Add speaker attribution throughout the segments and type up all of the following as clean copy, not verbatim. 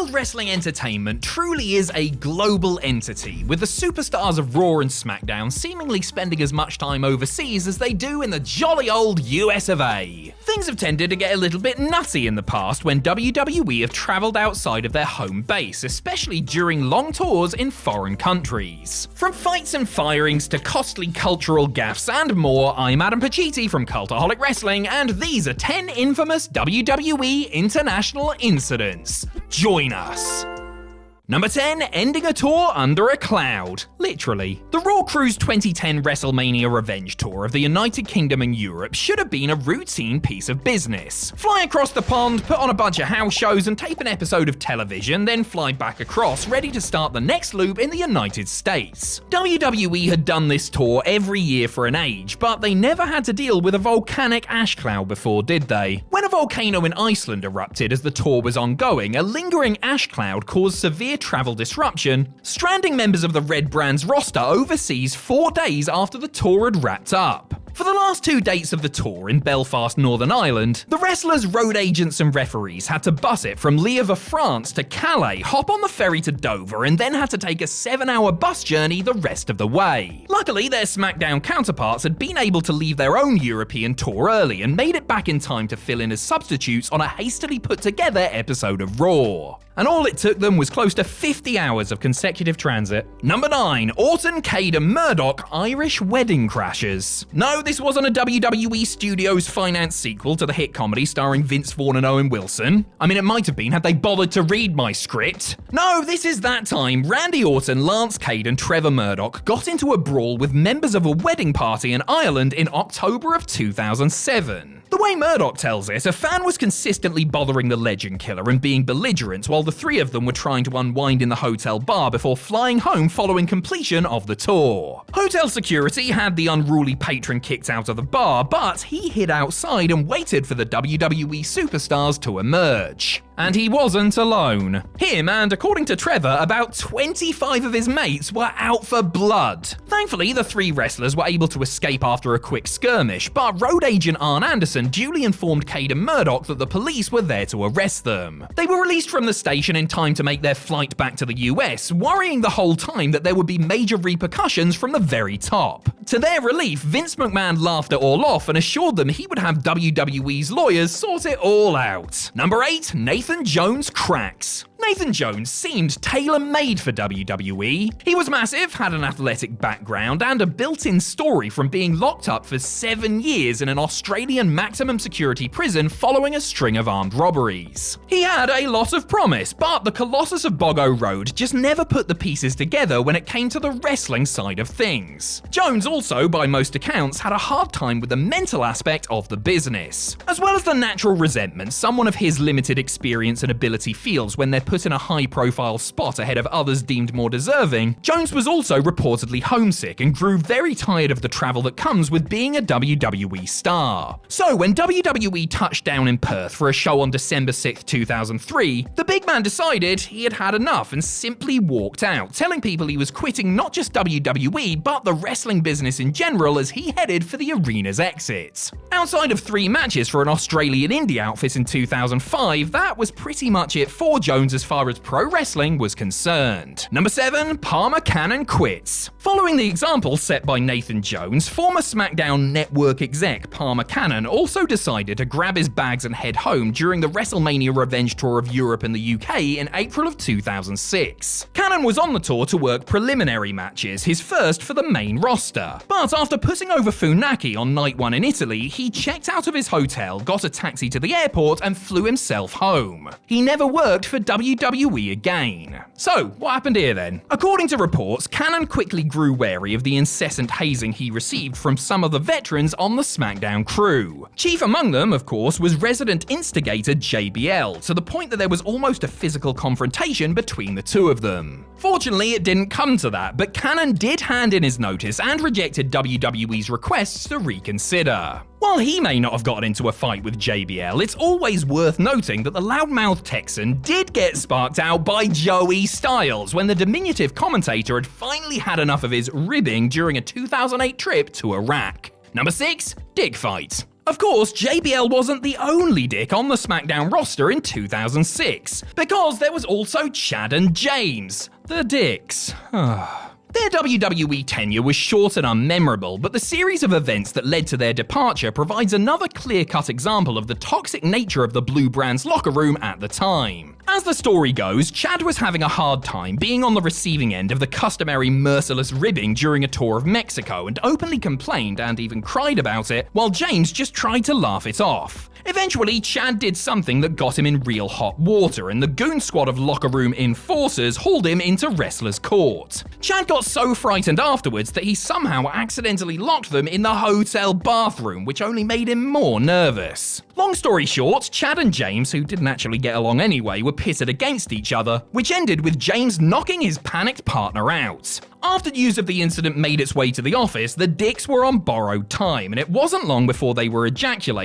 Speaker 1: World Wrestling Entertainment truly is a global entity, with the superstars of Raw and SmackDown seemingly spending as much time overseas as they do in the jolly old US of A. Things have tended to get a little bit nutty in the past when WWE have travelled outside of their home base, especially during long tours in foreign countries. From fights and firings to costly cultural gaffes and more, I'm Adam Pacitti from Cultaholic Wrestling, and these are 10 infamous WWE international incidents. Join us! Number 10, ending a tour under a cloud. Literally. The Raw Crew's 2010 WrestleMania Revenge Tour of the United Kingdom and Europe should have been a routine piece of business. Fly across the pond, put on a bunch of house shows and tape an episode of television, then fly back across, ready to start the next loop in the United States. WWE had done this tour every year for an age, but they never had to deal with a volcanic ash cloud before, did they? When a volcano in Iceland erupted as the tour was ongoing, a lingering ash cloud caused severe travel disruption, stranding members of the Red Brand's roster overseas 4 days after the tour had wrapped up. For the last 2 dates of the tour in Belfast, Northern Ireland, the wrestlers, road agents and referees had to bus it from Lièvre, France to Calais, hop on the ferry to Dover, and then had to take a 7-hour bus journey the rest of the way. Luckily, their SmackDown counterparts had been able to leave their own European tour early and made it back in time to fill in as substitutes on a hastily put together episode of Raw. And all it took them was close to 50 hours of consecutive transit. Number 9, Orton, Cade and Murdoch Irish Wedding Crashers. No, this wasn't a WWE Studios financed sequel to the hit comedy starring Vince Vaughn and Owen Wilson. I mean, it might have been had they bothered to read my script. No, this is that time Randy Orton, Lance Cade and Trevor Murdoch got into a brawl with members of a wedding party in Ireland in October of 2007. The way Murdoch tells it, a fan was consistently bothering the legend killer and being belligerent while the three of them were trying to unwind in the hotel bar before flying home following completion of the tour. Hotel security had the unruly patron kicked out of the bar, but he hid outside and waited for the WWE superstars to emerge. And he wasn't alone. Him and, according to Trevor, about 25 of his mates were out for blood. Thankfully, the three wrestlers were able to escape after a quick skirmish, but road agent Arn Anderson duly informed Cade and Murdoch that the police were there to arrest them. They were released from the station in time to make their flight back to the US, worrying the whole time that there would be major repercussions from the very top. To their relief, Vince McMahon laughed it all off and assured them he would have WWE's lawyers sort it all out. Number 8, Nathan Jones cracks. Nathan Jones seemed tailor-made for WWE. He was massive, had an athletic background, and a built-in story from being locked up for 7 years in an Australian maximum security prison following a string of armed robberies. He had a lot of promise, but the Colossus of Boggo Road just never put the pieces together when it came to the wrestling side of things. Jones also, by most accounts, had a hard time with the mental aspect of the business. As well as the natural resentment someone of his limited experience and ability feels when they're put in a high-profile spot ahead of others deemed more deserving, Jones was also reportedly homesick and grew very tired of the travel that comes with being a WWE star. So when WWE touched down in Perth for a show on December 6, 2003, the big man decided he had had enough and simply walked out, telling people he was quitting not just WWE, but the wrestling business in general as he headed for the arena's exit. Outside of 3 matches for an Australian indie outfit in 2005, that was pretty much it for Jones as far as pro wrestling was concerned. Number 7, Palmer Cannon quits. Following the example set by Nathan Jones, former SmackDown Network exec Palmer Cannon also decided to grab his bags and head home during the WrestleMania Revenge Tour of Europe and the UK in April of 2006. Cannon was on the tour to work preliminary matches, his first for the main roster. But after putting over Funaki on night 1 in Italy, he checked out of his hotel, got a taxi to the airport and flew himself home. He never worked for WWE again. So, what happened here then? According to reports, Cannon quickly grew wary of the incessant hazing he received from some of the veterans on the SmackDown crew. Chief among them, of course, was resident instigator JBL, to the point that there was almost a physical confrontation between the two of them. Fortunately, it didn't come to that, but Cannon did hand in his notice and rejected WWE's requests to reconsider. While he may not have gotten into a fight with JBL, it's always worth noting that the loudmouth Texan did get sparked out by Joey Styles when the diminutive commentator had finally had enough of his ribbing during a 2008 trip to Iraq. Number 6, Dick Fight. Of course, JBL wasn't the only dick on the SmackDown roster in 2006, because there was also Chad and James, the dicks. Their WWE tenure was short and unmemorable, but the series of events that led to their departure provides another clear-cut example of the toxic nature of the Blue Brand's locker room at the time. As the story goes, Chad was having a hard time being on the receiving end of the customary merciless ribbing during a tour of Mexico and openly complained and even cried about it, while James just tried to laugh it off. Eventually, Chad did something that got him in real hot water, and the goon squad of locker room enforcers hauled him into wrestler's court. Chad got so frightened afterwards that he somehow accidentally locked them in the hotel bathroom, which only made him more nervous. Long story short, Chad and James, who didn't actually get along anyway, were pitted against each other, which ended with James knocking his panicked partner out. After news of the incident made its way to the office, the dicks were on borrowed time, and it wasn't long before they were ejected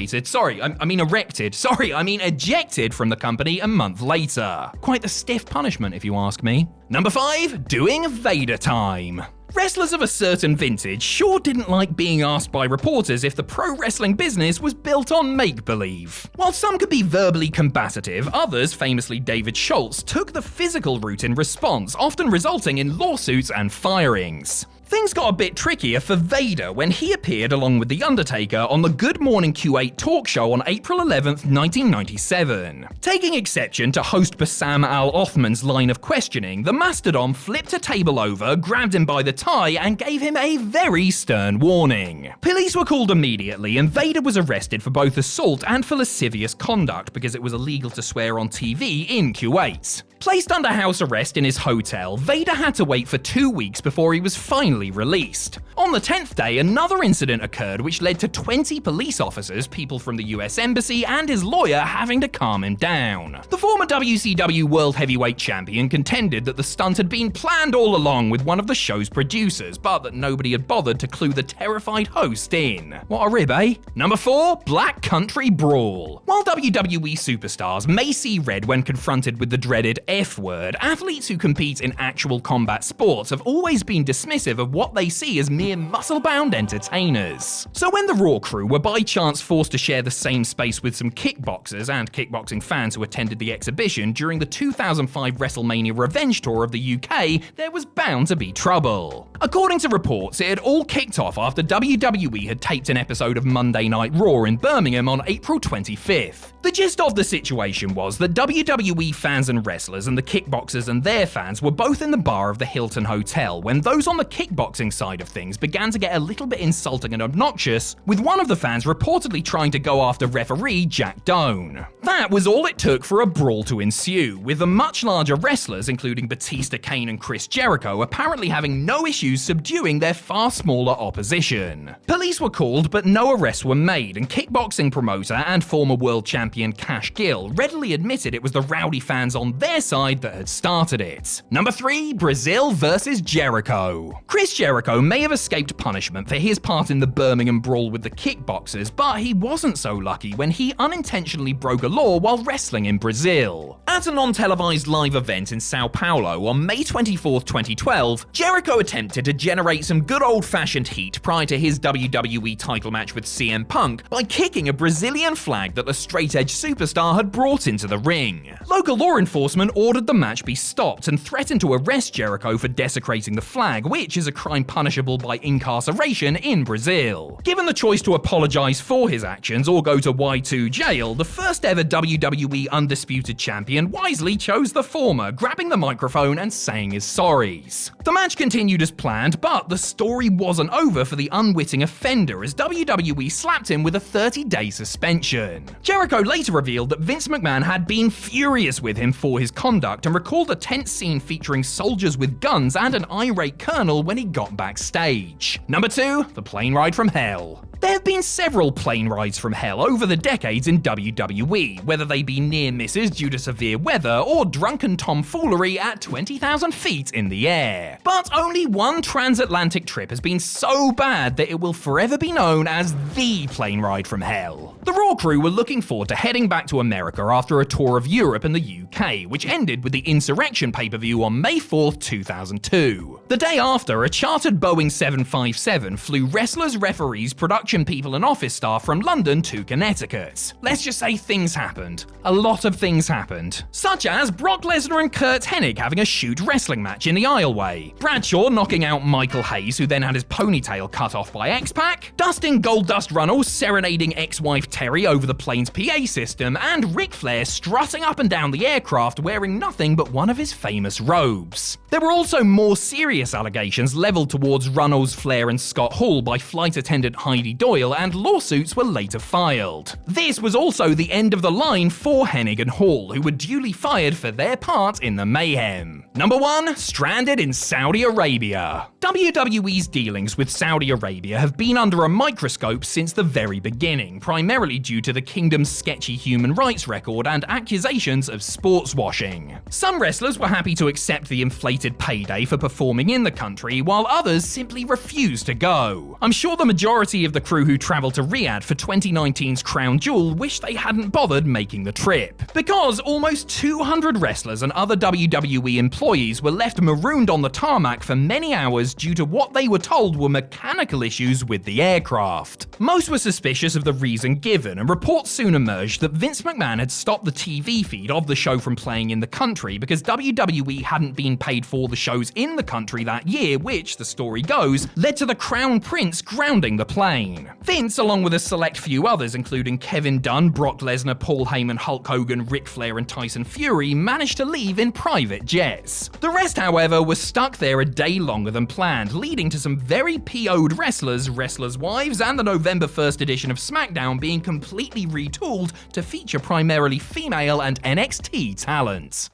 Speaker 1: from the company a month later. Quite the stiff punishment, if you ask me. Number 5, doing Vader Time. Wrestlers of a certain vintage sure didn't like being asked by reporters if the pro wrestling business was built on make-believe. While some could be verbally combative, others, famously David Schultz, took the physical route in response, often resulting in lawsuits and firings. Things got a bit trickier for Vader when he appeared along with The Undertaker on the Good Morning Q8 talk show on April 11th, 1997. Taking exception to host Bassam Al-Othman's line of questioning, the Mastodon flipped a table over, grabbed him by the tie, and gave him a very stern warning. Police were called immediately, and Vader was arrested for both assault and for lascivious conduct because it was illegal to swear on TV in Kuwait. Placed under house arrest in his hotel, Vader had to wait for 2 weeks before he was finally released. On the 10th day, another incident occurred which led to 20 police officers, people from the US Embassy, and his lawyer having to calm him down. The former WCW World Heavyweight Champion contended that the stunt had been planned all along with one of the show's producers, but that nobody had bothered to clue the terrified host in. What a rib, eh? Number 4, Black Country Brawl. While WWE superstars may see red when confronted with the dreaded F-word, athletes who compete in actual combat sports have always been dismissive of what they see as mere muscle-bound entertainers. So when the Raw crew were by chance forced to share the same space with some kickboxers and kickboxing fans who attended the exhibition during the 2005 WrestleMania Revenge Tour of the UK, there was bound to be trouble. According to reports, it had all kicked off after WWE had taped an episode of Monday Night Raw in Birmingham on April 25th. The gist of the situation was that WWE fans and wrestlers and the kickboxers and their fans were both in the bar of the Hilton Hotel when those on the kickboxing side of things began to get a little bit insulting and obnoxious, with one of the fans reportedly trying to go after referee Jack Doan. That was all it took for a brawl to ensue, with the much larger wrestlers, including Batista, Kane and Chris Jericho, apparently having no issues subduing their far smaller opposition. Police were called, but no arrests were made, and kickboxing promoter and former world champion Cash Gill readily admitted it was the rowdy fans on their side that had started it. Number 3, Brazil versus Jericho. Chris Jericho may have escaped punishment for his part in the Birmingham brawl with the kickboxers, but he wasn't so lucky when he unintentionally broke a law while wrestling in Brazil. At a non-televised live event in Sao Paulo on May 24, 2012, Jericho attempted to generate some good old-fashioned heat prior to his WWE title match with CM Punk by kicking a Brazilian flag that the straight-edge superstar had brought into the ring. Local law enforcement ordered the match be stopped and threatened to arrest Jericho for desecrating the flag, which is a crime punishable by incarceration in Brazil. Given the choice to apologize for his actions or go to Y2 jail, the first ever WWE Undisputed Champion wisely chose the former, grabbing the microphone and saying his sorries. The match continued as planned, but the story wasn't over for the unwitting offender as WWE slapped him with a 30-day suspension. Jericho later revealed that Vince McMahon had been furious with him for his conduct and recalled a tense scene featuring soldiers with guns and an irate colonel when he got backstage. Number 2, the plane ride from hell. There have been several plane rides from hell over the decades in WWE, whether they be near misses due to severe weather or drunken tomfoolery at 20,000 feet in the air. But only one transatlantic trip has been so bad that it will forever be known as the plane ride from hell. The Raw crew were looking forward to heading back to America after a tour of Europe and the UK, which ended with the Insurrection pay-per-view on May 4th, 2002. The day after, a chartered Boeing 757 flew wrestlers, referees, production production people and office staff from London to Connecticut. Let's just say things happened. A lot of things happened. Such as Brock Lesnar and Curt Hennig having a shoot wrestling match in the aisleway, Bradshaw knocking out Michael Hayes, who then had his ponytail cut off by X-Pac, Dustin Goldust Runnels serenading ex-wife Terry over the plane's PA system, and Ric Flair strutting up and down the aircraft wearing nothing but one of his famous robes. There were also more serious allegations leveled towards Runnels, Flair, and Scott Hall by flight attendant Heidi Doyle, and lawsuits were later filed. This was also the end of the line for Hennig and Hall, who were duly fired for their part in the mayhem. Number 1. Stranded in Saudi Arabia. WWE's dealings with Saudi Arabia have been under a microscope since the very beginning, primarily due to the kingdom's sketchy human rights record and accusations of sports washing. Some wrestlers were happy to accept the inflated payday for performing in the country, while others simply refused to go. I'm sure the majority of the crew who travelled to Riyadh for 2019's Crown Jewel wish they hadn't bothered making the trip, because almost 200 wrestlers and other WWE employees were left marooned on the tarmac for many hours due to what they were told were mechanical issues with the aircraft. Most were suspicious of the reason given, and reports soon emerged that Vince McMahon had stopped the TV feed of the show from playing in the country because WWE hadn't been paid for the shows in the country that year, which, the story goes, led to the Crown Prince grounding the plane. Vince, along with a select few others, including Kevin Dunn, Brock Lesnar, Paul Heyman, Hulk Hogan, Ric Flair, and Tyson Fury, managed to leave in private jets. The rest, however, were stuck there a day longer than planned, leading to some very PO'd wrestlers, wrestlers' wives, and the November 1st edition of SmackDown being completely retooled to feature primarily female and NXT talent.